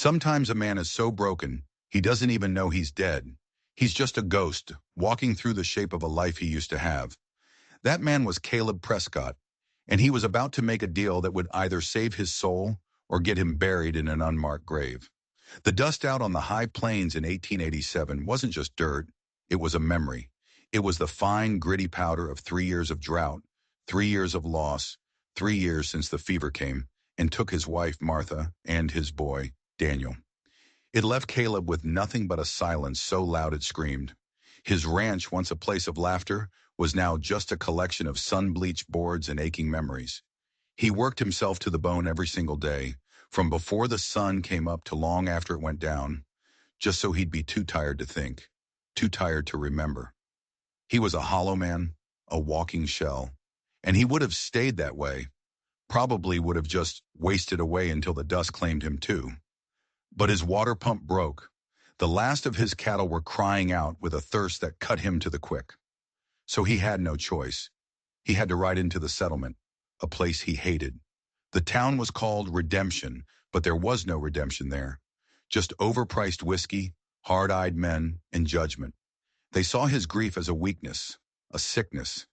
Sometimes a man is so broken, he doesn't even know he's dead. He's just a ghost, walking through the shape of a life he used to have. That man was Caleb Prescott, and he was about to make a deal that would either save his soul or get him buried in an unmarked grave. The dust out on the high plains in 1887 wasn't just dirt, it was a memory. It was the fine, gritty powder of 3 years of drought, 3 years of loss, 3 years since the fever came and took his wife, Martha, and his boy, Daniel. It left Caleb with nothing but a silence so loud it screamed. His ranch, once a place of laughter, was now just a collection of sun-bleached boards and aching memories. He worked himself to the bone every single day, from before the sun came up to long after it went down, just so he'd be too tired to think, too tired to remember. He was a hollow man, a walking shell, and he would have stayed that way, probably would have just wasted away until the dust claimed him too. But his water pump broke. The last of his cattle were crying out with a thirst that cut him to the quick. So he had no choice. He had to ride into the settlement, a place he hated. The town was called Redemption, but there was no redemption there. Just overpriced whiskey, hard-eyed men, and judgment. They saw his grief as a weakness, a sickness.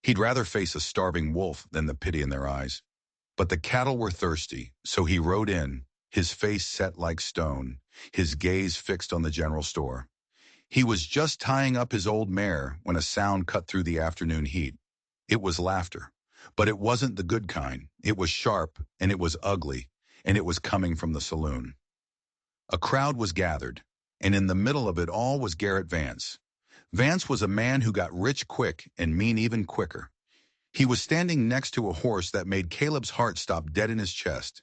He'd rather face a starving wolf than the pity in their eyes. But the cattle were thirsty, so he rode in, his face set like stone, his gaze fixed on the general store. He was just tying up his old mare when a sound cut through the afternoon heat. It was laughter, but it wasn't the good kind. It was sharp, and it was ugly, and it was coming from the saloon. A crowd was gathered, and in the middle of it all was Garrett Vance. Vance was a man who got rich quick and mean even quicker. He was standing next to a horse that made Caleb's heart stop dead in his chest.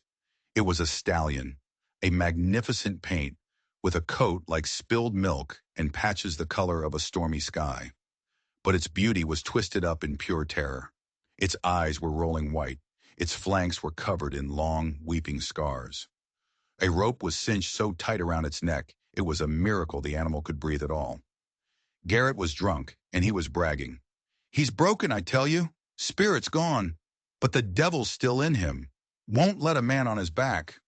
It was a stallion, a magnificent paint, with a coat like spilled milk and patches the color of a stormy sky. But its beauty was twisted up in pure terror. Its eyes were rolling white. Its flanks were covered in long, weeping scars. A rope was cinched so tight around its neck, it was a miracle the animal could breathe at all. Garrett was drunk, and he was bragging. "He's broken, I tell you. Spirit's gone, but the devil's still in him. Won't let a man on his back."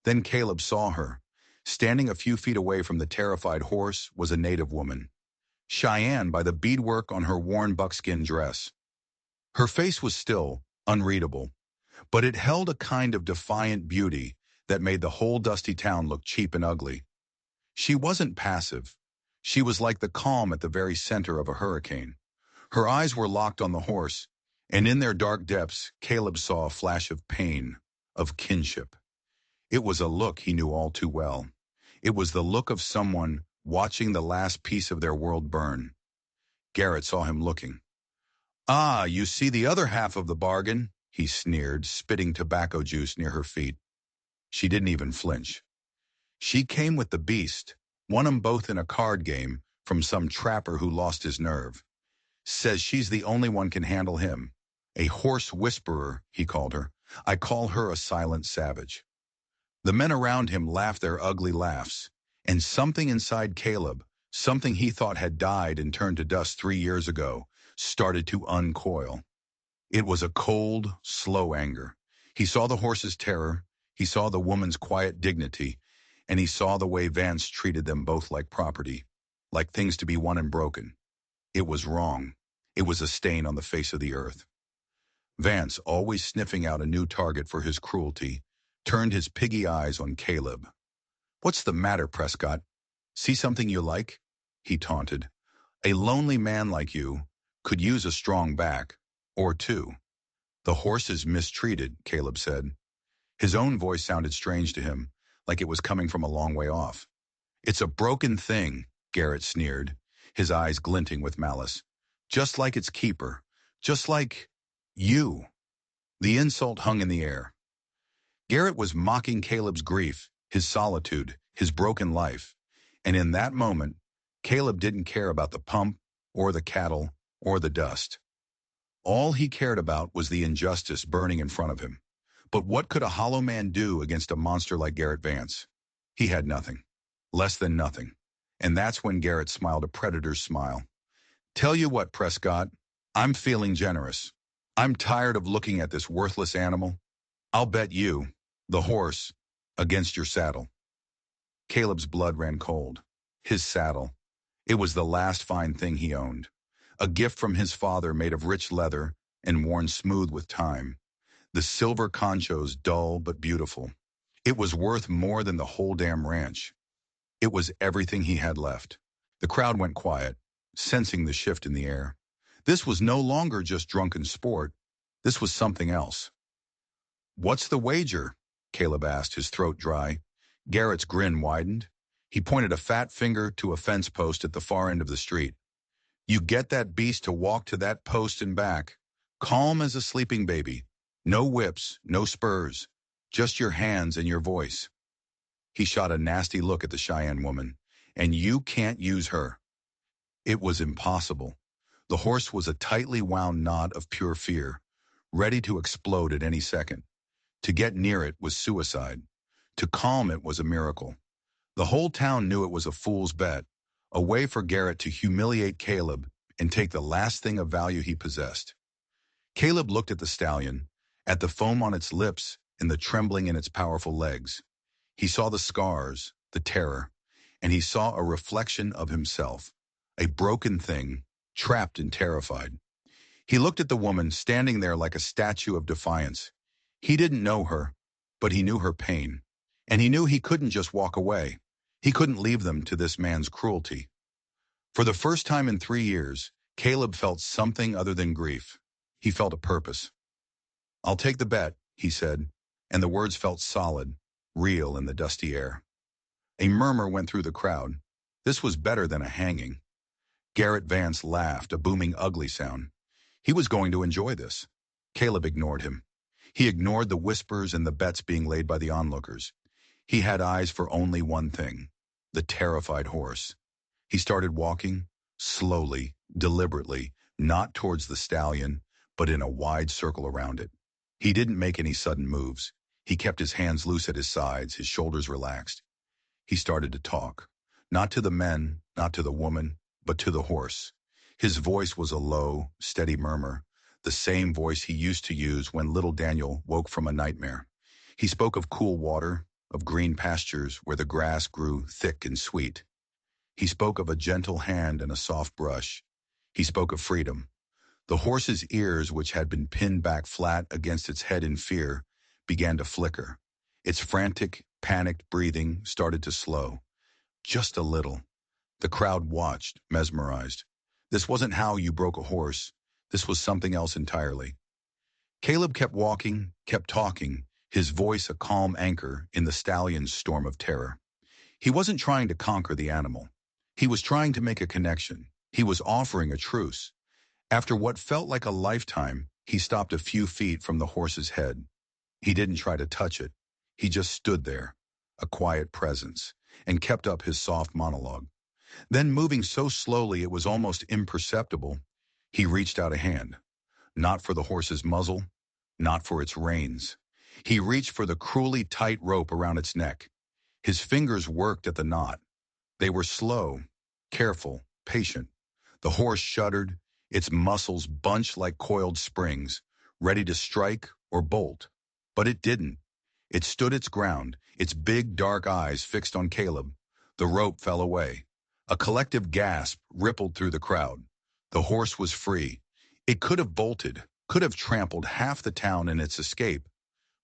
Then Caleb saw her. Standing a few feet away from the terrified horse was a native woman, Cheyenne by the beadwork on her worn buckskin dress. Her face was still, unreadable, but it held a kind of defiant beauty that made the whole dusty town look cheap and ugly. She wasn't passive. She was like the calm at the very center of a hurricane. Her eyes were locked on the horse, and in their dark depths, Caleb saw a flash of pain, of kinship. It was a look he knew all too well. It was the look of someone watching the last piece of their world burn. Garrett saw him looking. "Ah, you see the other half of the bargain," he sneered, spitting tobacco juice near her feet. She didn't even flinch. She came with the beast, won 'em both in a card game from some trapper who lost his nerve. Says she's the only one can handle him. A horse whisperer, he called her. I call her a silent savage. The men around him laughed their ugly laughs, and something inside Caleb, something he thought had died and turned to dust 3 years ago, started to uncoil. It was a cold, slow anger. He saw the horse's terror, he saw the woman's quiet dignity, and he saw the way Vance treated them both like property, like things to be won and broken. It was wrong. It was a stain on the face of the earth. Vance, always sniffing out a new target for his cruelty, turned his piggy eyes on Caleb. "What's the matter, Prescott? See something you like?" he taunted. "A lonely man like you could use a strong back, or two." "The horse is mistreated," Caleb said. His own voice sounded strange to him, like it was coming from a long way off. "It's a broken thing," Garrett sneered, his eyes glinting with malice. "Just like its keeper. Just like you." The insult hung in the air. Garrett was mocking Caleb's grief, his solitude, his broken life. And in that moment, Caleb didn't care about the pump, or the cattle, or the dust. All he cared about was the injustice burning in front of him. But what could a hollow man do against a monster like Garrett Vance? He had nothing. Less than nothing. And that's when Garrett smiled a predator's smile. "Tell you what, Prescott, I'm feeling generous. I'm tired of looking at this worthless animal. I'll bet you, the horse, against your saddle." Caleb's blood ran cold. His saddle. It was the last fine thing he owned. A gift from his father made of rich leather and worn smooth with time. The silver conchos dull but beautiful. It was worth more than the whole damn ranch. It was everything he had left. The crowd went quiet, sensing the shift in the air. This was no longer just drunken sport. This was something else. "What's the wager?" Caleb asked, his throat dry. Garrett's grin widened. He pointed a fat finger to a fence post at the far end of the street. "You get that beast to walk to that post and back, calm as a sleeping baby. No whips, no spurs, just your hands and your voice." He shot a nasty look at the Cheyenne woman. "And you can't use her." It was impossible. The horse was a tightly wound knot of pure fear, ready to explode at any second. To get near it was suicide. To calm it was a miracle. The whole town knew it was a fool's bet, a way for Garrett to humiliate Caleb and take the last thing of value he possessed. Caleb looked at the stallion, at the foam on its lips and the trembling in its powerful legs. He saw the scars, the terror, and he saw a reflection of himself, a broken thing, trapped and terrified. He looked at the woman standing there like a statue of defiance. He didn't know her, but he knew her pain, and he knew he couldn't just walk away. He couldn't leave them to this man's cruelty. For the first time in 3 years, Caleb felt something other than grief. He felt a purpose. "I'll take the bet," he said, and the words felt solid, real in the dusty air. A murmur went through the crowd. This was better than a hanging. Garrett Vance laughed, a booming, ugly sound. He was going to enjoy this. Caleb ignored him. He ignored the whispers and the bets being laid by the onlookers. He had eyes for only one thing, the terrified horse. He started walking, slowly, deliberately, not towards the stallion, but in a wide circle around it. He didn't make any sudden moves. He kept his hands loose at his sides, his shoulders relaxed. He started to talk, not to the men, not to the woman, but to the horse. His voice was a low, steady murmur, the same voice he used to use when little Daniel woke from a nightmare. He spoke of cool water, of green pastures where the grass grew thick and sweet. He spoke of a gentle hand and a soft brush. He spoke of freedom. The horse's ears, which had been pinned back flat against its head in fear, began to flicker. Its frantic, panicked breathing started to slow. Just a little. The crowd watched, mesmerized. This wasn't how you broke a horse. This was something else entirely. Caleb kept walking, kept talking, his voice a calm anchor in the stallion's storm of terror. He wasn't trying to conquer the animal. He was trying to make a connection. He was offering a truce. After what felt like a lifetime, he stopped a few feet from the horse's head. He didn't try to touch it. He just stood there, a quiet presence, and kept up his soft monologue. Then, moving so slowly it was almost imperceptible, he reached out a hand. Not for the horse's muzzle, not for its reins. He reached for the cruelly tight rope around its neck. His fingers worked at the knot. They were slow, careful, patient. The horse shuddered, its muscles bunched like coiled springs, ready to strike or bolt. But it didn't. It stood its ground, its big dark eyes fixed on Caleb. The rope fell away. A collective gasp rippled through the crowd. The horse was free. It could have bolted, could have trampled half the town in its escape,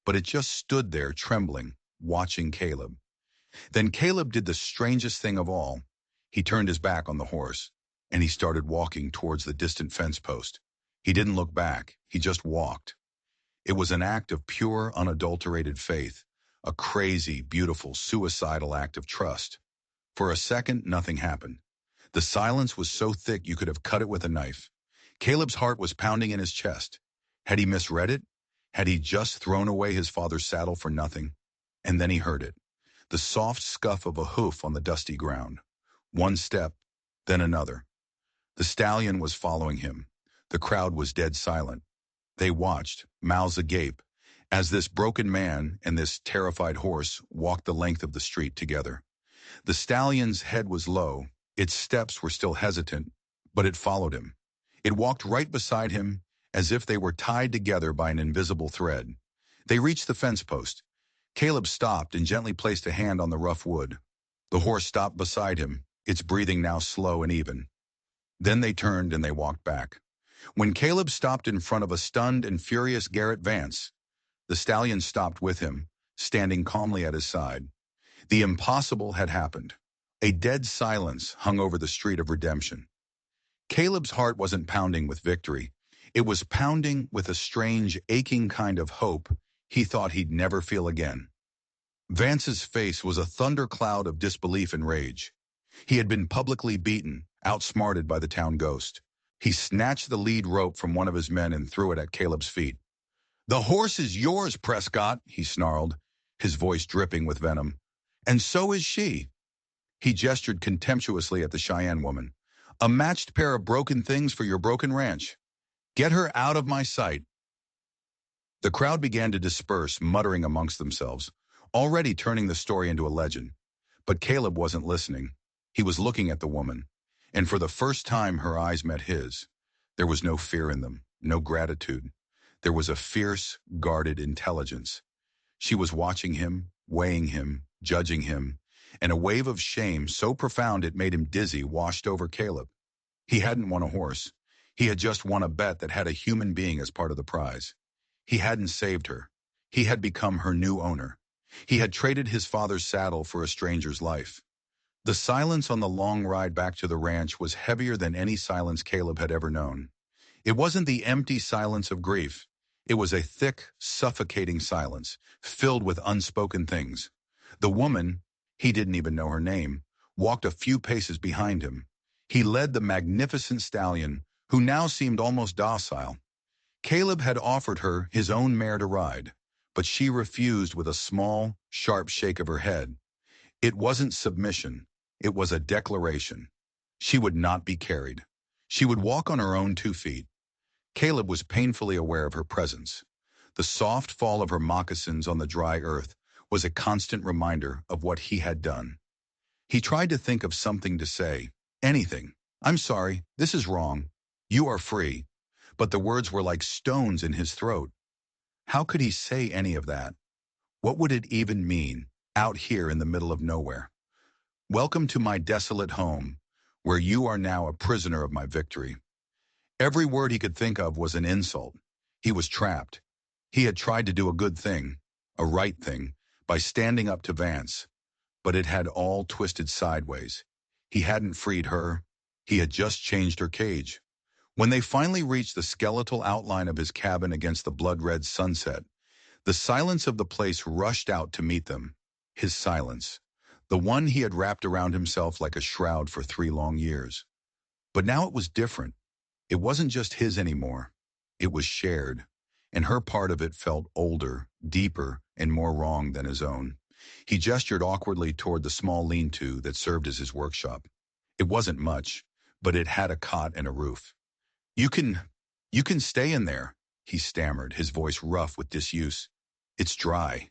but it just stood there trembling, watching Caleb. Then Caleb did the strangest thing of all. He turned his back on the horse, and he started walking towards the distant fence post. He didn't look back, he just walked. It was an act of pure, unadulterated faith, a crazy, beautiful, suicidal act of trust. For a second, nothing happened. The silence was so thick you could have cut it with a knife. Caleb's heart was pounding in his chest. Had he misread it? Had he just thrown away his father's saddle for nothing? And then he heard it. The soft scuff of a hoof on the dusty ground. One step, then another. The stallion was following him. The crowd was dead silent. They watched, mouths agape, as this broken man and this terrified horse walked the length of the street together. The stallion's head was low, its steps were still hesitant, but it followed him. It walked right beside him, as if they were tied together by an invisible thread. They reached the fence post. Caleb stopped and gently placed a hand on the rough wood. The horse stopped beside him, its breathing now slow and even. Then they turned and they walked back. When Caleb stopped in front of a stunned and furious Garrett Vance, the stallion stopped with him, standing calmly at his side. The impossible had happened. A dead silence hung over the street of redemption. Caleb's heart wasn't pounding with victory. It was pounding with a strange, aching kind of hope he thought he'd never feel again. Vance's face was a thundercloud of disbelief and rage. He had been publicly beaten, outsmarted by the town ghost. He snatched the lead rope from one of his men and threw it at Caleb's feet. "The horse is yours, Prescott," he snarled, his voice dripping with venom. "And so is she." He gestured contemptuously at the Cheyenne woman. "A matched pair of broken things for your broken ranch. Get her out of my sight." The crowd began to disperse, muttering amongst themselves, already turning the story into a legend. But Caleb wasn't listening. He was looking at the woman, and for the first time her eyes met his. There was no fear in them, no gratitude. There was a fierce, guarded intelligence. She was watching him, weighing him, judging him, and a wave of shame so profound it made him dizzy washed over Caleb. He hadn't won a horse. He had just won a bet that had a human being as part of the prize. He hadn't saved her. He had become her new owner. He had traded his father's saddle for a stranger's life. The silence on the long ride back to the ranch was heavier than any silence Caleb had ever known. It wasn't the empty silence of grief. It was a thick, suffocating silence, filled with unspoken things. The woman, he didn't even know her name, walked a few paces behind him. He led the magnificent stallion, who now seemed almost docile. Caleb had offered her his own mare to ride, but she refused with a small, sharp shake of her head. It wasn't submission. It was a declaration. She would not be carried. She would walk on her own 2 feet. Caleb was painfully aware of her presence. The soft fall of her moccasins on the dry earth was a constant reminder of what he had done. He tried to think of something to say. Anything. "I'm sorry. This is wrong. You are free." But the words were like stones in his throat. How could he say any of that? What would it even mean, out here in the middle of nowhere? "Welcome to my desolate home, where you are now a prisoner of my victory." Every word he could think of was an insult. He was trapped. He had tried to do a good thing, a right thing, by standing up to Vance, but it had all twisted sideways. He hadn't freed her. He had just changed her cage. When they finally reached the skeletal outline of his cabin against the blood-red sunset, the silence of the place rushed out to meet them. His silence. The one he had wrapped around himself like a shroud for 3 long years. But now it was different. It wasn't just his anymore. It was shared, and her part of it felt older, deeper, and more wrong than his own. He gestured awkwardly toward the small lean-to that served as his workshop. It wasn't much, but it had a cot and a roof. You can stay in there," he stammered, his voice rough with disuse. "It's dry."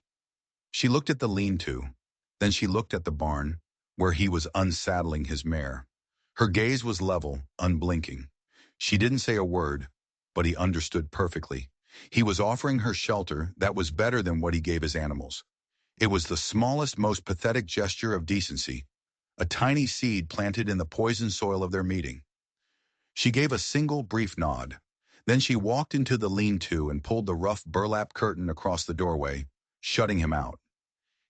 She looked at the lean-to. Then she looked at the barn, where he was unsaddling his mare. Her gaze was level, unblinking. She didn't say a word, but he understood perfectly. He was offering her shelter that was better than what he gave his animals. It was the smallest, most pathetic gesture of decency, a tiny seed planted in the poison soil of their meeting. She gave a single brief nod. Then she walked into the lean-to and pulled the rough burlap curtain across the doorway, shutting him out.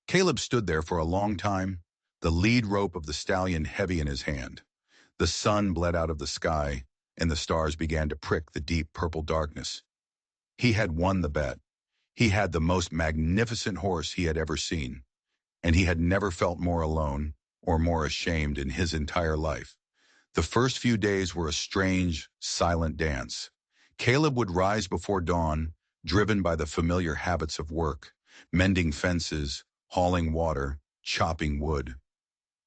Caleb stood there for a long time, the lead rope of the stallion heavy in his hand. The sun bled out of the sky, and the stars began to prick the deep purple darkness. He had won the bet. He had the most magnificent horse he had ever seen, and he had never felt more alone or more ashamed in his entire life. The first few days were a strange, silent dance. Caleb would rise before dawn, driven by the familiar habits of work, mending fences, hauling water, chopping wood.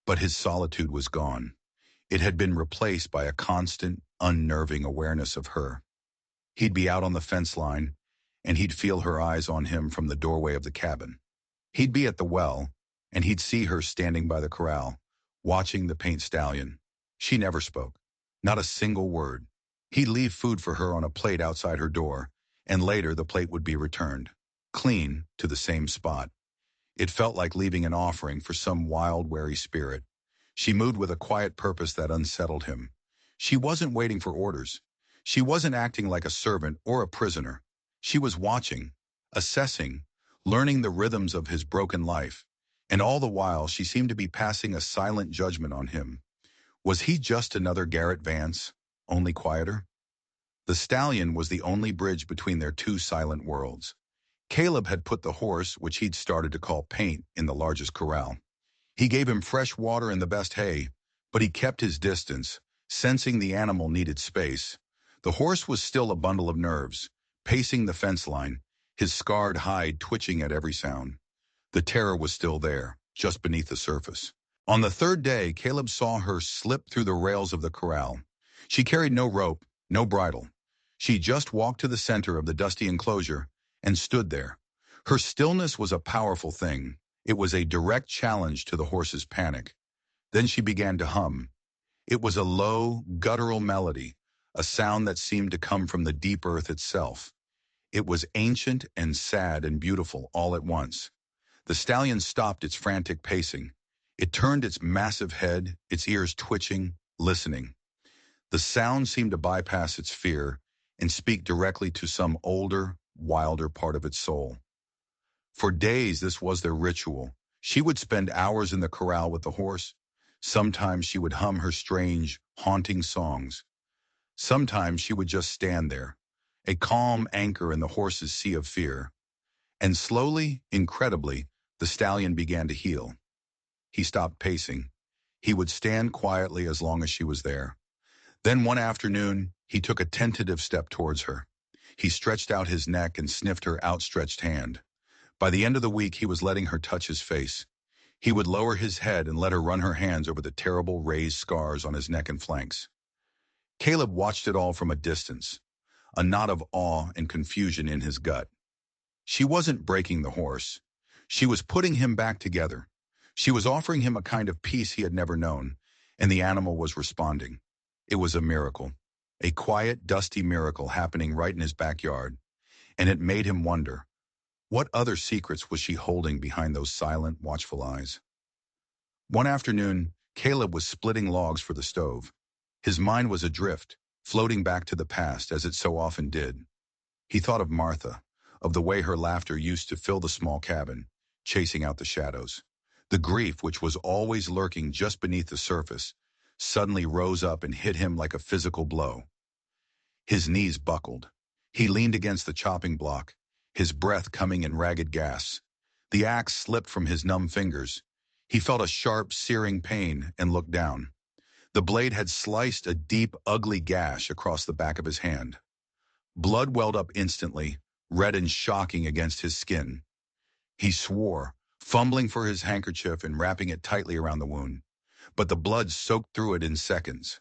But his solitude was gone. It had been replaced by a constant, unnerving awareness of her. He'd be out on the fence line, and he'd feel her eyes on him from the doorway of the cabin. He'd be at the well, and he'd see her standing by the corral, watching the paint stallion. She never spoke, not a single word. He'd leave food for her on a plate outside her door, and later the plate would be returned, clean, to the same spot. It felt like leaving an offering for some wild, wary spirit. She moved with a quiet purpose that unsettled him. She wasn't waiting for orders. She wasn't acting like a servant or a prisoner. She was watching, assessing, learning the rhythms of his broken life. And all the while, she seemed to be passing a silent judgment on him. Was he just another Garrett Vance, only quieter? The stallion was the only bridge between their two silent worlds. Caleb had put the horse, which he'd started to call Paint, in the largest corral. He gave him fresh water and the best hay, but he kept his distance, sensing the animal needed space. The horse was still a bundle of nerves, pacing the fence line, his scarred hide twitching at every sound. The terror was still there, just beneath the surface. On the third day, Caleb saw her slip through the rails of the corral. She carried no rope, no bridle. She just walked to the center of the dusty enclosure and stood there. Her stillness was a powerful thing. It was a direct challenge to the horse's panic. Then she began to hum. It was a low, guttural melody, a sound that seemed to come from the deep earth itself. It was ancient and sad and beautiful all at once. The stallion stopped its frantic pacing. It turned its massive head, its ears twitching, listening. The sound seemed to bypass its fear and speak directly to some older, wilder part of its soul. For days, this was their ritual. She would spend hours in the corral with the horse. Sometimes she would hum her strange, haunting songs. Sometimes she would just stand there, a calm anchor in the horse's sea of fear. And slowly, incredibly, the stallion began to heal. He stopped pacing. He would stand quietly as long as she was there. Then one afternoon, he took a tentative step towards her. He stretched out his neck and sniffed her outstretched hand. By the end of the week, he was letting her touch his face. He would lower his head and let her run her hands over the terrible raised scars on his neck and flanks. Caleb watched it all from a distance, a knot of awe and confusion in his gut. She wasn't breaking the horse. She was putting him back together. She was offering him a kind of peace he had never known, and the animal was responding. It was a miracle, a quiet, dusty miracle happening right in his backyard, and it made him wonder, what other secrets was she holding behind those silent, watchful eyes? One afternoon, Caleb was splitting logs for the stove. His mind was adrift, floating back to the past as it so often did. He thought of Martha, of the way her laughter used to fill the small cabin, chasing out the shadows. The grief, which was always lurking just beneath the surface, suddenly rose up and hit him like a physical blow. His knees buckled. He leaned against the chopping block, his breath coming in ragged gasps. The axe slipped from his numb fingers. He felt a sharp, searing pain and looked down. The blade had sliced a deep, ugly gash across the back of his hand. Blood welled up instantly, red and shocking against his skin. He swore, fumbling for his handkerchief and wrapping it tightly around the wound. But the blood soaked through it in seconds.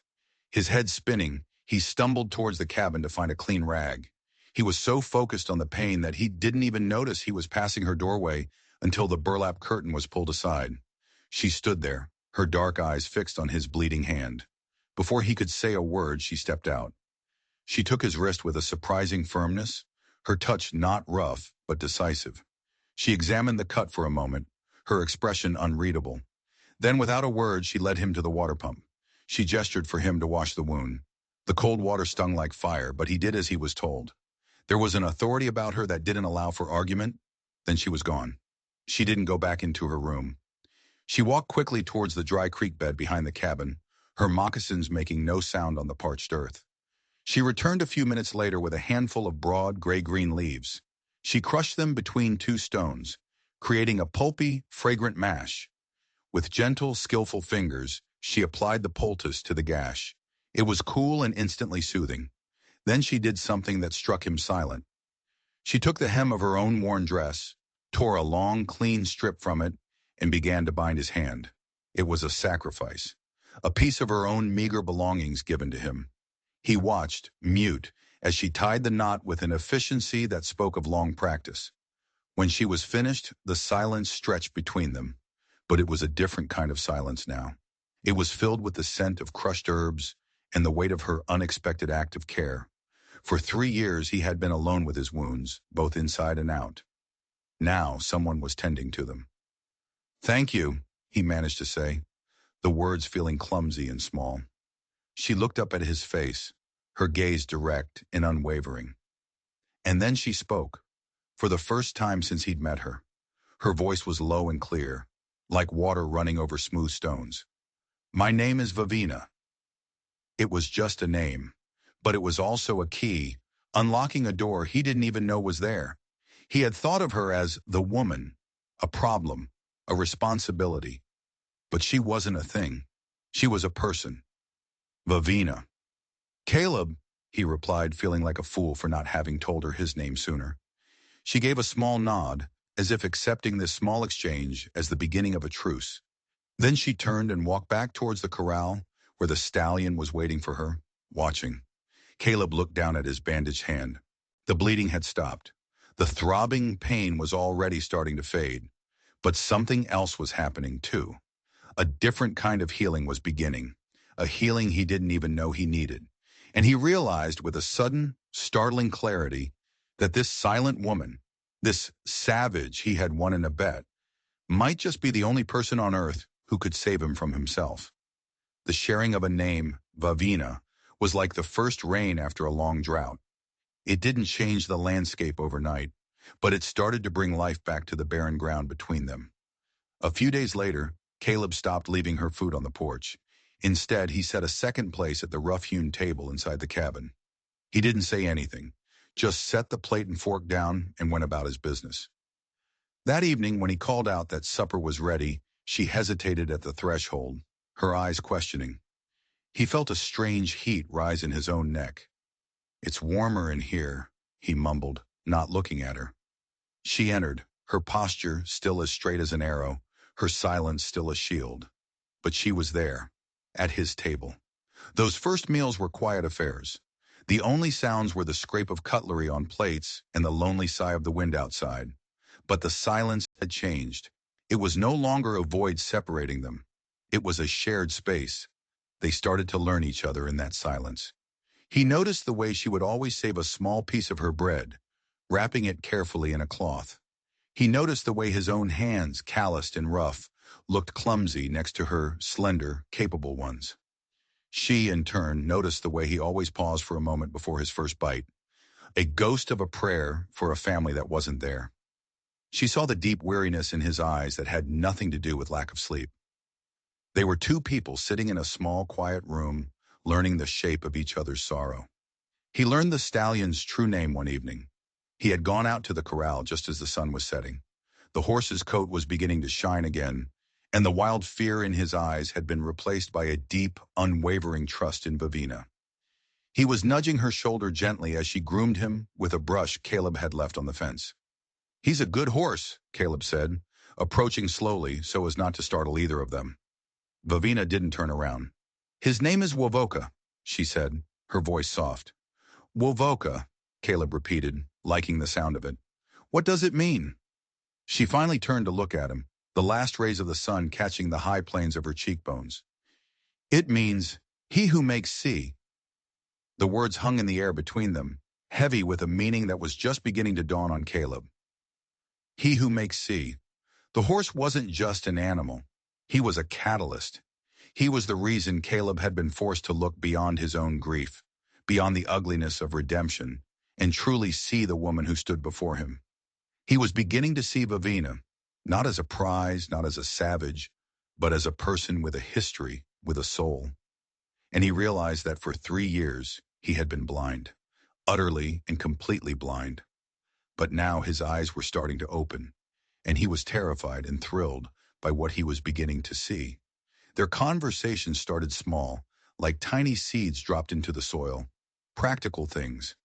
His head spinning, he stumbled towards the cabin to find a clean rag. He was so focused on the pain that he didn't even notice he was passing her doorway until the burlap curtain was pulled aside. She stood there, her dark eyes fixed on his bleeding hand. Before he could say a word, she stepped out. She took his wrist with a surprising firmness, her touch not rough, but decisive. She examined the cut for a moment, her expression unreadable. Then, without a word, she led him to the water pump. She gestured for him to wash the wound. The cold water stung like fire, but he did as he was told. There was an authority about her that didn't allow for argument. Then she was gone. She didn't go back into her room. She walked quickly towards the dry creek bed behind the cabin, her moccasins making no sound on the parched earth. She returned a few minutes later with a handful of broad, gray-green leaves. She crushed them between two stones, creating a pulpy, fragrant mash. With gentle, skillful fingers, she applied the poultice to the gash. It was cool and instantly soothing. Then she did something that struck him silent. She took the hem of her own worn dress, tore a long, clean strip from it, and began to bind his hand. It was a sacrifice, a piece of her own meager belongings given to him. He watched, mute, as she tied the knot with an efficiency that spoke of long practice. When she was finished, the silence stretched between them. But it was a different kind of silence now. It was filled with the scent of crushed herbs and the weight of her unexpected act of care. For 3 years he had been alone with his wounds, both inside and out. Now someone was tending to them. Thank you, he managed to say, the words feeling clumsy and small. She looked up at his face, her gaze direct and unwavering. And then she spoke, for the first time since he'd met her. Her voice was low and clear, like water running over smooth stones. My name is Vavina. It was just a name, but it was also a key, unlocking a door he didn't even know was there. He had thought of her as the woman, a problem, a responsibility. But she wasn't a thing. She was a person. Vavina. Caleb, he replied, feeling like a fool for not having told her his name sooner. She gave a small nod, as if accepting this small exchange as the beginning of a truce. Then she turned and walked back towards the corral, where the stallion was waiting for her, watching. Caleb looked down at his bandaged hand. The bleeding had stopped. The throbbing pain was already starting to fade. But something else was happening too. A different kind of healing was beginning, a healing he didn't even know he needed. And he realized with a sudden, startling clarity that this silent woman, this savage he had won in a bet, might just be the only person on earth who could save him from himself. The sharing of a name, Vavina, was like the first rain after a long drought. It didn't change the landscape overnight, but it started to bring life back to the barren ground between them. A few days later, Caleb stopped leaving her food on the porch. Instead, he set a second place at the rough-hewn table inside the cabin. He didn't say anything, just set the plate and fork down and went about his business. That evening, when he called out that supper was ready, she hesitated at the threshold, her eyes questioning. He felt a strange heat rise in his own neck. It's warmer in here, he mumbled, not looking at her. She entered, her posture still as straight as an arrow, her silence still a shield. But she was there, at his table. Those first meals were quiet affairs. The only sounds were the scrape of cutlery on plates and the lonely sigh of the wind outside. But the silence had changed. It was no longer a void separating them. It was a shared space. They started to learn each other in that silence. He noticed the way she would always save a small piece of her bread, wrapping it carefully in a cloth. He noticed the way his own hands, calloused and rough, looked clumsy next to her slender, capable ones. She, in turn, noticed the way he always paused for a moment before his first bite, a ghost of a prayer for a family that wasn't there. She saw the deep weariness in his eyes that had nothing to do with lack of sleep. They were two people sitting in a small, quiet room, learning the shape of each other's sorrow. He learned the stallion's true name one evening. He had gone out to the corral just as the sun was setting. The horse's coat was beginning to shine again, and the wild fear in his eyes had been replaced by a deep, unwavering trust in Vavina. He was nudging her shoulder gently as she groomed him with a brush Caleb had left on the fence. He's a good horse, Caleb said, approaching slowly so as not to startle either of them. Vavina didn't turn around. His name is Wovoka, she said, her voice soft. Wovoka, Caleb repeated, liking the sound of it. What does it mean? She finally turned to look at him, the last rays of the sun catching the high planes of her cheekbones. It means, he who makes sea. The words hung in the air between them, heavy with a meaning that was just beginning to dawn on Caleb. He who makes sea. The horse wasn't just an animal. He was a catalyst. He was the reason Caleb had been forced to look beyond his own grief, beyond the ugliness of redemption, and truly see the woman who stood before him. He was beginning to see Vavina, not as a prize, not as a savage, but as a person with a history, with a soul. And he realized that for 3 years, he had been blind, utterly and completely blind. But now his eyes were starting to open, and he was terrified and thrilled by what he was beginning to see. Their conversation started small, like tiny seeds dropped into the soil, practical things.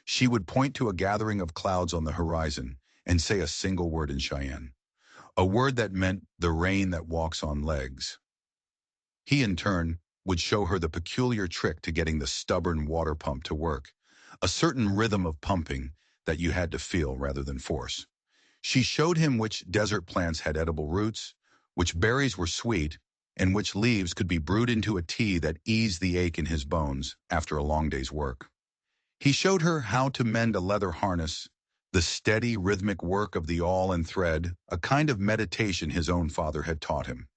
She would point to a gathering of clouds on the horizon and say a single word in Cheyenne, a word that meant the rain that walks on legs. He, in turn, would show her the peculiar trick to getting the stubborn water pump to work, a certain rhythm of pumping that you had to feel rather than force. She showed him which desert plants had edible roots, which berries were sweet, and which leaves could be brewed into a tea that eased the ache in his bones after a long day's work. He showed her how to mend a leather harness The steady, rhythmic work of the awl and thread, a kind of meditation his own father had taught him.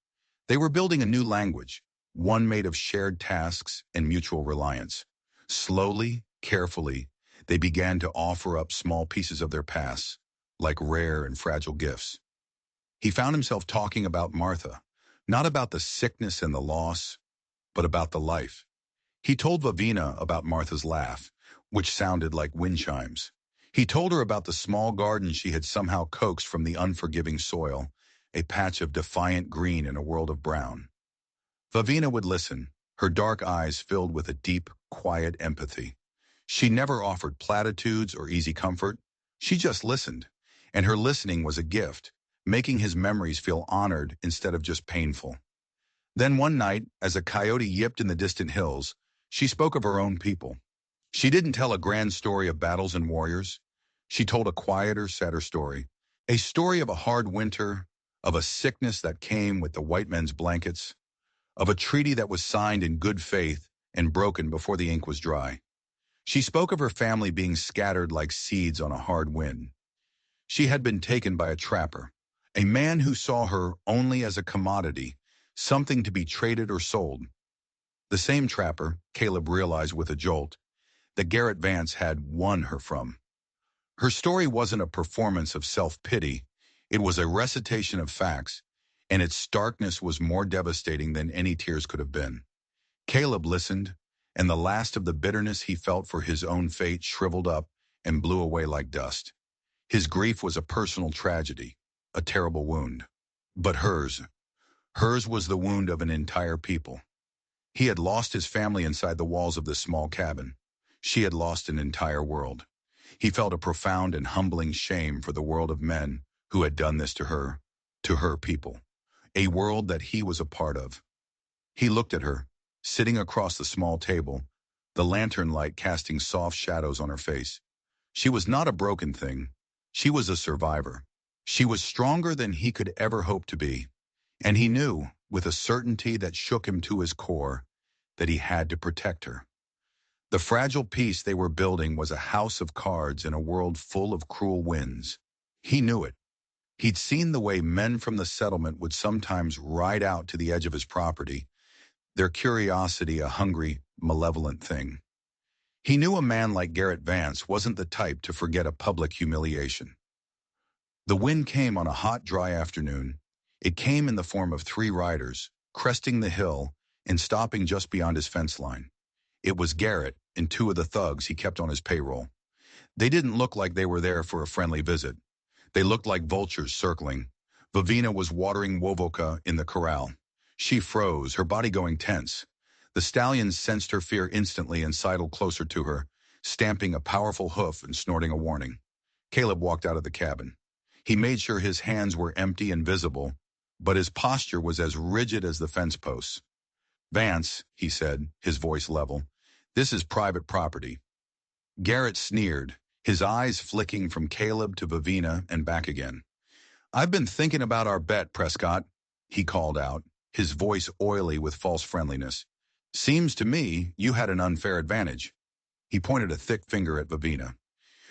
They were building a new language, one made of shared tasks and mutual reliance. Slowly, carefully, they began to offer up small pieces of their past, like rare and fragile gifts. He found himself talking about Martha, not about the sickness and the loss, but about the life. He told Vavina about Martha's laugh, which sounded like wind chimes. He told her about the small garden she had somehow coaxed from the unforgiving soil, a patch of defiant green in a world of brown. Vavina would listen, her dark eyes filled with a deep, quiet empathy. She never offered platitudes or easy comfort. She just listened, and her listening was a gift, making his memories feel honored instead of just painful. Then one night, as a coyote yipped in the distant hills, she spoke of her own people. She didn't tell a grand story of battles and warriors. She told a quieter, sadder story. A story of a hard winter, of a sickness that came with the white men's blankets, of a treaty that was signed in good faith and broken before the ink was dry. She spoke of her family being scattered like seeds on a hard wind. She had been taken by a trapper, a man who saw her only as a commodity, something to be traded or sold. The same trapper, Caleb realized with a jolt, that Garrett Vance had won her from. Her story wasn't a performance of self-pity, it was a recitation of facts, and its starkness was more devastating than any tears could have been. Caleb listened, and the last of the bitterness he felt for his own fate shriveled up and blew away like dust. His grief was a personal tragedy, a terrible wound. But hers was the wound of an entire people. He had lost his family inside the walls of this small cabin. She had lost an entire world. He felt a profound and humbling shame for the world of men who had done this to her people, a world that he was a part of. He looked at her, sitting across the small table, the lantern light casting soft shadows on her face. She was not a broken thing. She was a survivor. She was stronger than he could ever hope to be. And he knew, with a certainty that shook him to his core, that he had to protect her. The fragile peace they were building was a house of cards in a world full of cruel winds. He knew it. He'd seen the way men from the settlement would sometimes ride out to the edge of his property, their curiosity a hungry, malevolent thing. He knew a man like Garrett Vance wasn't the type to forget a public humiliation. The wind came on a hot, dry afternoon. It came in the form of 3 riders, cresting the hill and stopping just beyond his fence line. It was Garrett and 2 of the thugs he kept on his payroll. They didn't look like they were there for a friendly visit. They looked like vultures circling. Vavina was watering Wovoka in the corral. She froze, her body going tense. The stallions sensed her fear instantly and sidled closer to her, stamping a powerful hoof and snorting a warning. Caleb walked out of the cabin. He made sure his hands were empty and visible, but his posture was as rigid as the fence posts. "Vance," he said, his voice level, "this is private property." Garrett sneered, his eyes flicking from Caleb to Vavina and back again. "I've been thinking about our bet, Prescott," he called out, his voice oily with false friendliness. "Seems to me you had an unfair advantage." He pointed a thick finger at Vavina.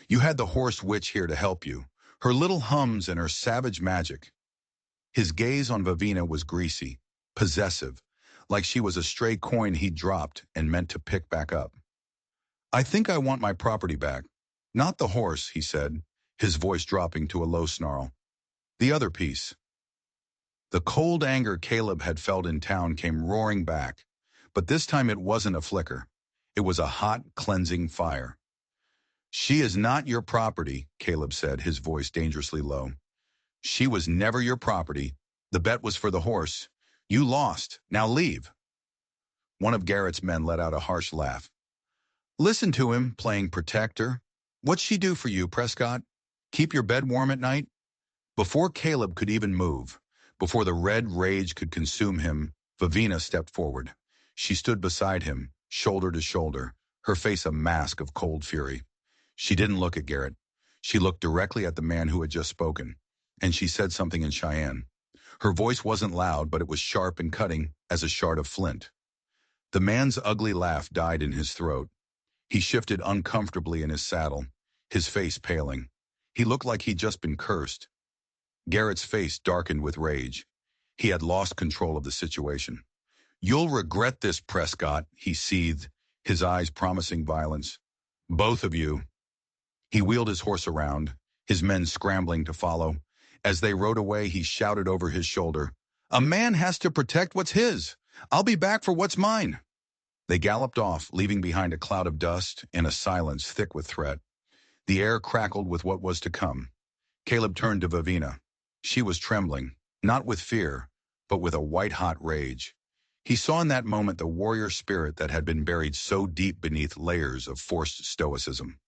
"You had the horse witch here to help you, her little hums and her savage magic." His gaze on Vavina was greasy, possessive, like she was a stray coin he'd dropped and meant to pick back up. "I think I want my property back. Not the horse," he said, his voice dropping to a low snarl. "The other piece." The cold anger Caleb had felt in town came roaring back, but this time it wasn't a flicker. It was a hot, cleansing fire. "She is not your property," Caleb said, his voice dangerously low. "She was never your property. The bet was for the horse. You lost. Now leave." One of Garrett's men let out a harsh laugh. "Listen to him, playing protector. What's she do for you, Prescott? Keep your bed warm at night?" Before Caleb could even move, before the red rage could consume him, Vavina stepped forward. She stood beside him, shoulder to shoulder, her face a mask of cold fury. She didn't look at Garrett. She looked directly at the man who had just spoken, and she said something in Cheyenne. Her voice wasn't loud, but it was sharp and cutting as a shard of flint. The man's ugly laugh died in his throat. He shifted uncomfortably in his saddle, his face paling. He looked like he'd just been cursed. Garrett's face darkened with rage. He had lost control of the situation. "You'll regret this, Prescott," he seethed, his eyes promising violence. "Both of you." He wheeled his horse around, his men scrambling to follow. As they rode away, he shouted over his shoulder, "A man has to protect what's his. I'll be back for what's mine." They galloped off, leaving behind a cloud of dust and a silence thick with threat. The air crackled with what was to come. Caleb turned to Vivina. She was trembling, not with fear, but with a white-hot rage. He saw in that moment the warrior spirit that had been buried so deep beneath layers of forced stoicism.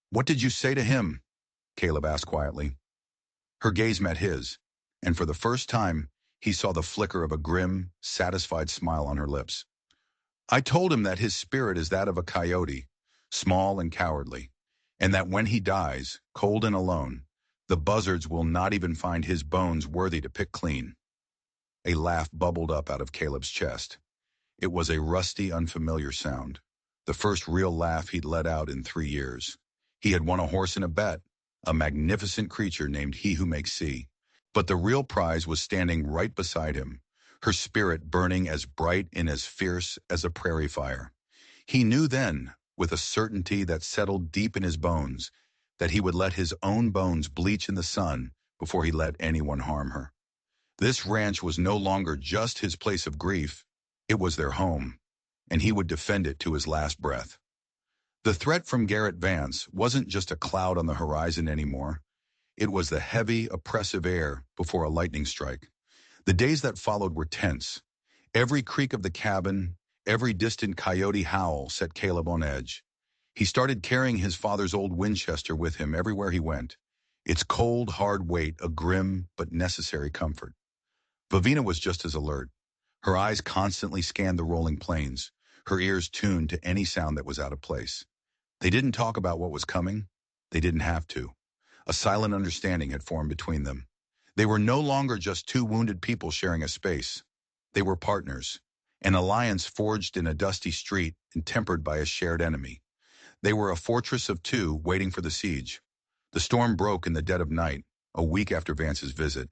"What did you say to him?" Caleb asked quietly. Her gaze met his, and for the first time, he saw the flicker of a grim, satisfied smile on her lips. "I told him that his spirit is that of a coyote, small and cowardly, and that when he dies, cold and alone, the buzzards will not even find his bones worthy to pick clean." A laugh bubbled up out of Caleb's chest. It was a rusty, unfamiliar sound, the first real laugh he'd let out in 3 years. He had won a horse in a bet, a magnificent creature named He Who Makes Sea. But the real prize was standing right beside him, her spirit burning as bright and as fierce as a prairie fire. He knew then, with a certainty that settled deep in his bones, that he would let his own bones bleach in the sun before he let anyone harm her. This ranch was no longer just his place of grief, it was their home, and he would defend it to his last breath. The threat from Garrett Vance wasn't just a cloud on the horizon anymore. It was the heavy, oppressive air before a lightning strike. The days that followed were tense. Every creak of the cabin, every distant coyote howl set Caleb on edge. He started carrying his father's old Winchester with him everywhere he went, its cold, hard weight a grim but necessary comfort. Vivina was just as alert. Her eyes constantly scanned the rolling plains, her ears tuned to any sound that was out of place. They didn't talk about what was coming. They didn't have to. A silent understanding had formed between them. They were no longer just two wounded people sharing a space. They were partners, an alliance forged in a dusty street and tempered by a shared enemy. They were a fortress of two waiting for the siege. The storm broke in the dead of night, a week after Vance's visit.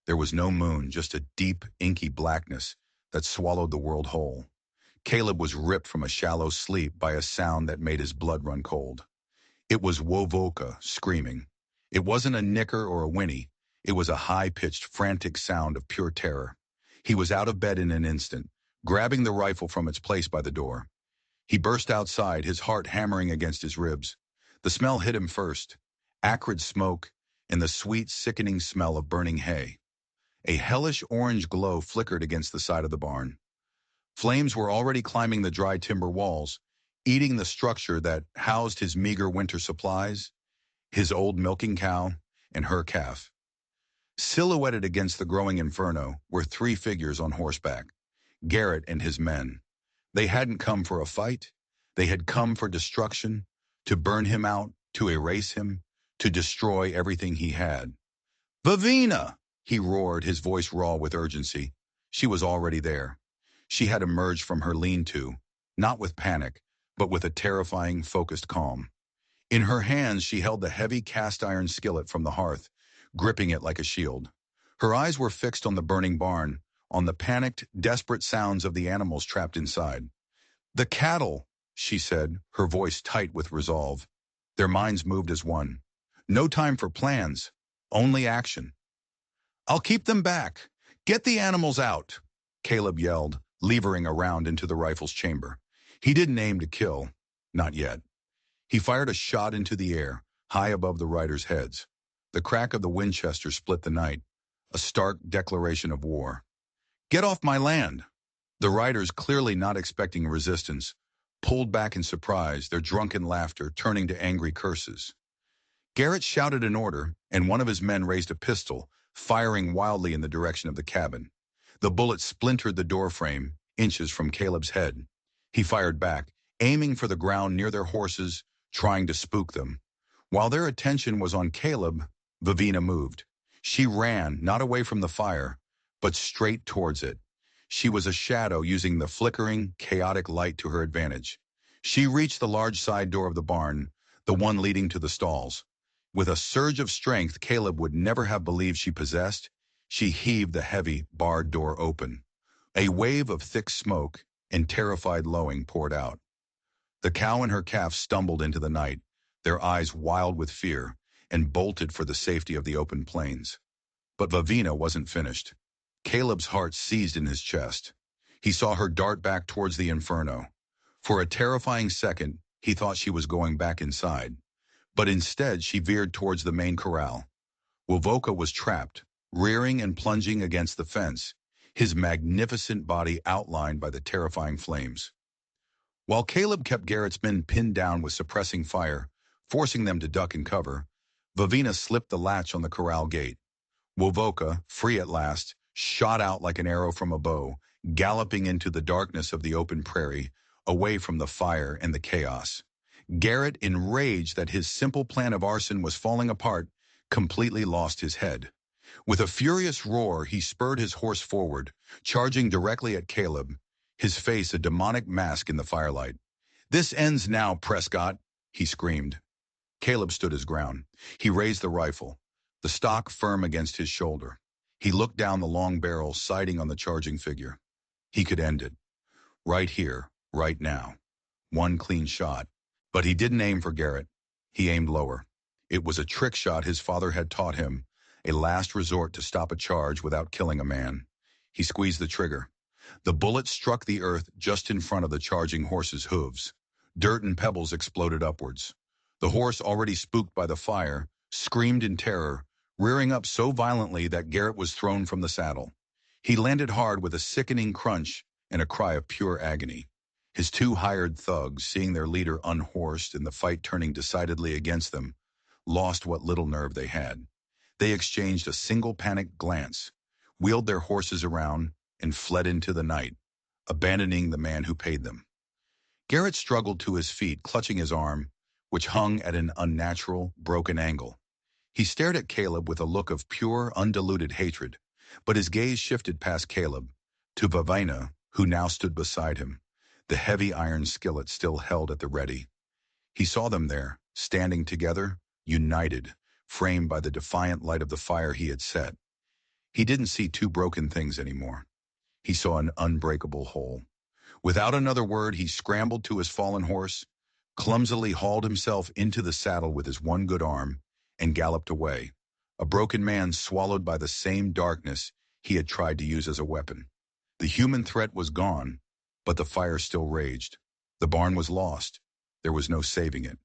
There was no moon, just a deep, inky blackness that swallowed the world whole. Caleb was ripped from a shallow sleep by a sound that made his blood run cold. It was Wovoka screaming. It wasn't a nicker or a whinny. It was a high-pitched, frantic sound of pure terror. He was out of bed in an instant, grabbing the rifle from its place by the door. He burst outside, his heart hammering against his ribs. The smell hit him first, acrid smoke and the sweet, sickening smell of burning hay. A hellish orange glow flickered against the side of the barn. Flames were already climbing the dry timber walls, eating the structure that housed his meager winter supplies, his old milking cow, and her calf. Silhouetted against the growing inferno were 3 figures on horseback, Garrett and his men. They hadn't come for a fight. They had come for destruction, to burn him out, to erase him, to destroy everything he had. "Vivina!" he roared, his voice raw with urgency. She was already there. She had emerged from her lean-to, not with panic, but with a terrifying, focused calm. In her hands she held the heavy cast-iron skillet from the hearth, gripping it like a shield. Her eyes were fixed on the burning barn, on the panicked, desperate sounds of the animals trapped inside. "The cattle," she said, her voice tight with resolve. Their minds moved as one. No time for plans, only action. "I'll keep them back. Get the animals out," Caleb yelled, levering around into the rifle's chamber. He didn't aim to kill, not yet. He fired a shot into the air, high above the riders' heads. The crack of the Winchester split the night, a stark declaration of war. "Get off my land!" The riders, clearly not expecting resistance, pulled back in surprise, their drunken laughter turning to angry curses. Garrett shouted an order, and one of his men raised a pistol, firing wildly in the direction of the cabin. The bullet splintered the doorframe, inches from Caleb's head. He fired back, aiming for the ground near their horses, trying to spook them. While their attention was on Caleb, Vivina moved. She ran, not away from the fire, but straight towards it. She was a shadow, using the flickering, chaotic light to her advantage. She reached the large side door of the barn, the one leading to the stalls. With a surge of strength Caleb would never have believed she possessed, she heaved the heavy, barred door open. A wave of thick smoke and terrified lowing poured out. The cow and her calf stumbled into the night, their eyes wild with fear, and bolted for the safety of the open plains. But Vavina wasn't finished. Caleb's heart seized in his chest. He saw her dart back towards the inferno. For a terrifying second, he thought she was going back inside. But instead, she veered towards the main corral. Wovoka was trapped, rearing and plunging against the fence, his magnificent body outlined by the terrifying flames. While Caleb kept Garrett's men pinned down with suppressing fire, forcing them to duck and cover, Vavina slipped the latch on the corral gate. Wovoka, free at last, shot out like an arrow from a bow, galloping into the darkness of the open prairie, away from the fire and the chaos. Garrett, enraged that his simple plan of arson was falling apart, completely lost his head. With a furious roar, he spurred his horse forward, charging directly at Caleb, his face a demonic mask in the firelight. "This ends now, Prescott," he screamed. Caleb stood his ground. He raised the rifle, the stock firm against his shoulder. He looked down the long barrel, sighting on the charging figure. He could end it. Right here, right now. One clean shot. But he didn't aim for Garrett. He aimed lower. It was a trick shot his father had taught him, a last resort to stop a charge without killing a man. He squeezed the trigger. The bullet struck the earth just in front of the charging horse's hooves. Dirt and pebbles exploded upwards. The horse, already spooked by the fire, screamed in terror, rearing up so violently that Garrett was thrown from the saddle. He landed hard with a sickening crunch and a cry of pure agony. His two hired thugs, seeing their leader unhorsed and the fight turning decidedly against them, lost what little nerve they had. They exchanged a single panicked glance, wheeled their horses around, and fled into the night, abandoning the man who paid them. Garrett struggled to his feet, clutching his arm, which hung at an unnatural, broken angle. He stared at Caleb with a look of pure, undiluted hatred, but his gaze shifted past Caleb, to Vavina, who now stood beside him, the heavy iron skillet still held at the ready. He saw them there, standing together, united, framed by the defiant light of the fire he had set. He didn't see two broken things anymore. He saw an unbreakable whole. Without another word, he scrambled to his fallen horse, clumsily hauled himself into the saddle with his one good arm, and galloped away, a broken man swallowed by the same darkness he had tried to use as a weapon. The human threat was gone, but the fire still raged. The barn was lost. There was no saving it.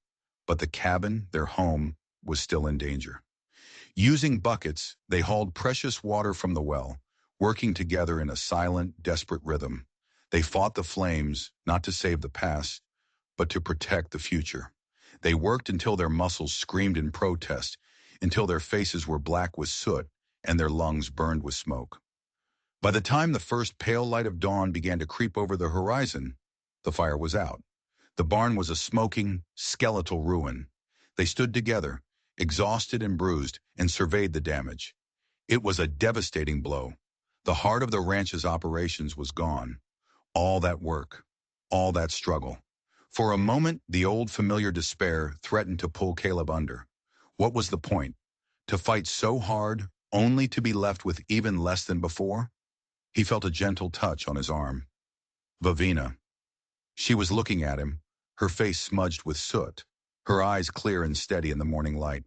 But the cabin, their home, was still in danger. Using buckets, they hauled precious water from the well, working together in a silent, desperate rhythm. They fought the flames, not to save the past, but to protect the future. They worked until their muscles screamed in protest, until their faces were black with soot and their lungs burned with smoke. By the time the first pale light of dawn began to creep over the horizon, the fire was out. The barn was a smoking, skeletal ruin. They stood together, exhausted and bruised, and surveyed the damage. It was a devastating blow. The heart of the ranch's operations was gone. All that work, all that struggle. For a moment, the old familiar despair threatened to pull Caleb under. What was the point? To fight so hard, only to be left with even less than before? He felt a gentle touch on his arm. Vavina. She was looking at him, her face smudged with soot, her eyes clear and steady in the morning light.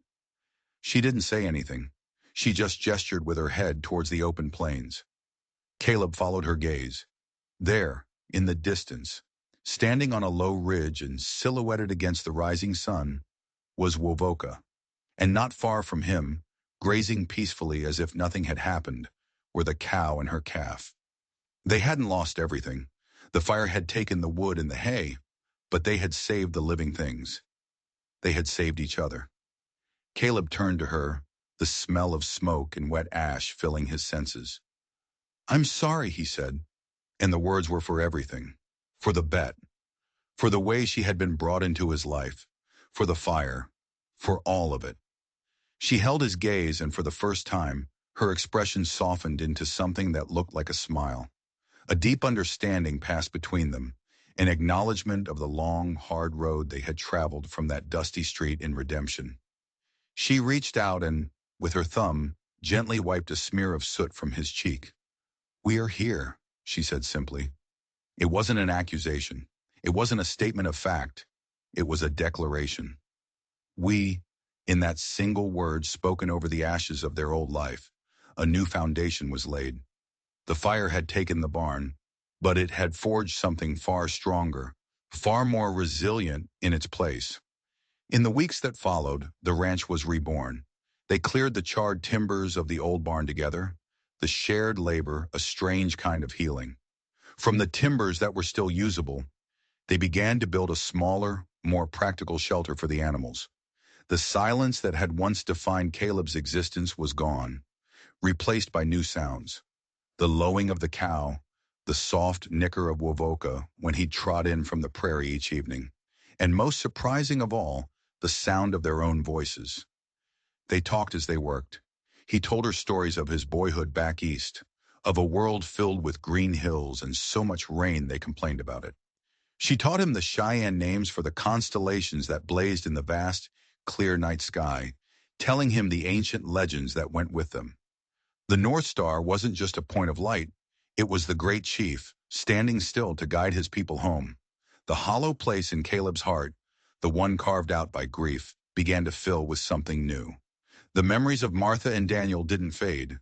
She didn't say anything. She just gestured with her head towards the open plains. Caleb followed her gaze. There, in the distance, standing on a low ridge and silhouetted against the rising sun, was Wovoka. And not far from him, grazing peacefully as if nothing had happened, were the cow and her calf. They hadn't lost everything. The fire had taken the wood and the hay, but they had saved the living things. They had saved each other. Caleb turned to her, the smell of smoke and wet ash filling his senses. "I'm sorry," he said, and the words were for everything. For the bet, for the way she had been brought into his life, for the fire, for all of it. She held his gaze, and for the first time, her expression softened into something that looked like a smile. A deep understanding passed between them, an acknowledgement of the long, hard road they had traveled from that dusty street in redemption. She reached out and, with her thumb, gently wiped a smear of soot from his cheek. "We are here," she said simply. It wasn't an accusation. It wasn't a statement of fact. It was a declaration. We, in that single word spoken over the ashes of their old life, a new foundation was laid. The fire had taken the barn, but it had forged something far stronger, far more resilient in its place. In the weeks that followed, the ranch was reborn. They cleared the charred timbers of the old barn together, the shared labor, a strange kind of healing. From the timbers that were still usable, they began to build a smaller, more practical shelter for the animals. The silence that had once defined Caleb's existence was gone, replaced by new sounds. The lowing of the cow, the soft nicker of Wovoka when he trot in from the prairie each evening, and most surprising of all, the sound of their own voices. They talked as they worked. He told her stories of his boyhood back east, of a world filled with green hills and so much rain they complained about it. She taught him the Cheyenne names for the constellations that blazed in the vast, clear night sky, telling him the ancient legends that went with them. The North Star wasn't just a point of light, it was the great chief, standing still to guide his people home. The hollow place in Caleb's heart, the one carved out by grief, began to fill with something new. The memories of Martha and Daniel didn't fade,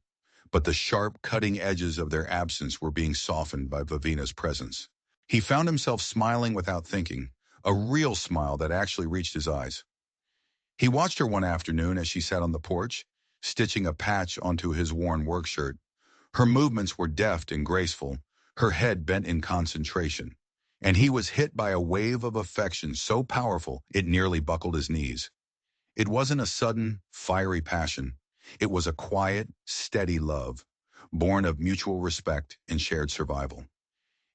but the sharp, cutting edges of their absence were being softened by Vavina's presence. He found himself smiling without thinking, a real smile that actually reached his eyes. He watched her one afternoon as she sat on the porch, stitching a patch onto his worn work shirt. Her movements were deft and graceful, her head bent in concentration, and he was hit by a wave of affection so powerful it nearly buckled his knees. It wasn't a sudden, fiery passion. It was a quiet, steady love, born of mutual respect and shared survival.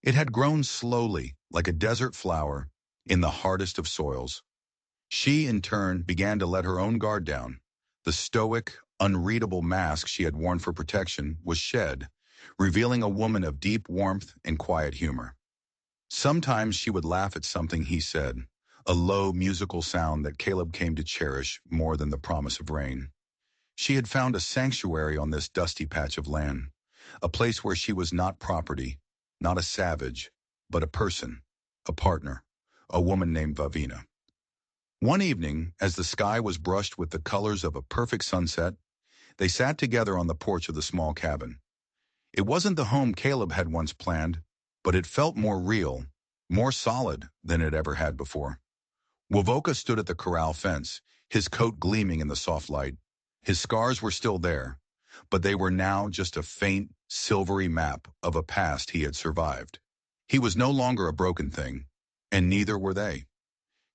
It had grown slowly, like a desert flower, in the hardest of soils. She, in turn, began to let her own guard down. The stoic, unreadable mask she had worn for protection was shed, revealing a woman of deep warmth and quiet humor. Sometimes she would laugh at something he said, a low, musical sound that Caleb came to cherish more than the promise of rain. She had found a sanctuary on this dusty patch of land, a place where she was not property, not a savage, but a person, a partner, a woman named Vavina. One evening, as the sky was brushed with the colors of a perfect sunset, they sat together on the porch of the small cabin. It wasn't the home Caleb had once planned, but it felt more real, more solid than it ever had before. Wovoka stood at the corral fence, his coat gleaming in the soft light. His scars were still there, but they were now just a faint, silvery map of a past he had survived. He was no longer a broken thing, and neither were they.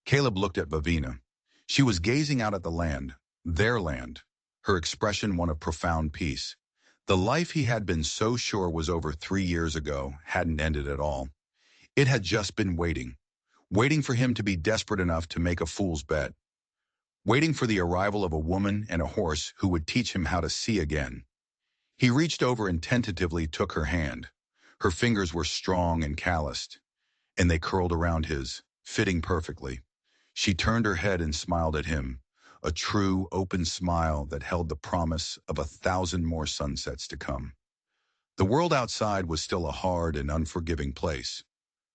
Caleb looked at Vavina. She was gazing out at the land, their land, her expression one of profound peace. The life he had been so sure was over 3 years ago hadn't ended at all. It had just been waiting, waiting for him to be desperate enough to make a fool's bet, waiting for the arrival of a woman and a horse who would teach him how to see again. He reached over and tentatively took her hand. Her fingers were strong and calloused, and they curled around his, fitting perfectly. She turned her head and smiled at him, a true, open smile that held the promise of 1,000 more sunsets to come. The world outside was still a hard and unforgiving place,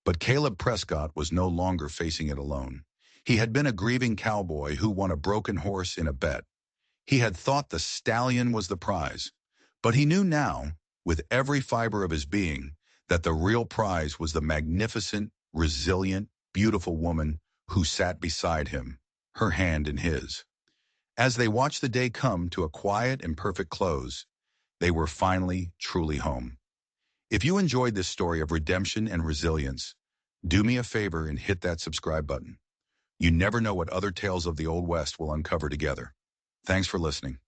but Caleb Prescott was no longer facing it alone. He had been a grieving cowboy who won a broken horse in a bet. He had thought the stallion was the prize, but he knew now, with every fiber of his being, that the real prize was the magnificent, resilient, beautiful woman who sat beside him, her hand in his. As they watched the day come to a quiet and perfect close, they were finally truly home. If you enjoyed this story of redemption and resilience, do me a favor and hit that subscribe button. You never know what other tales of the Old West will uncover together. Thanks for listening.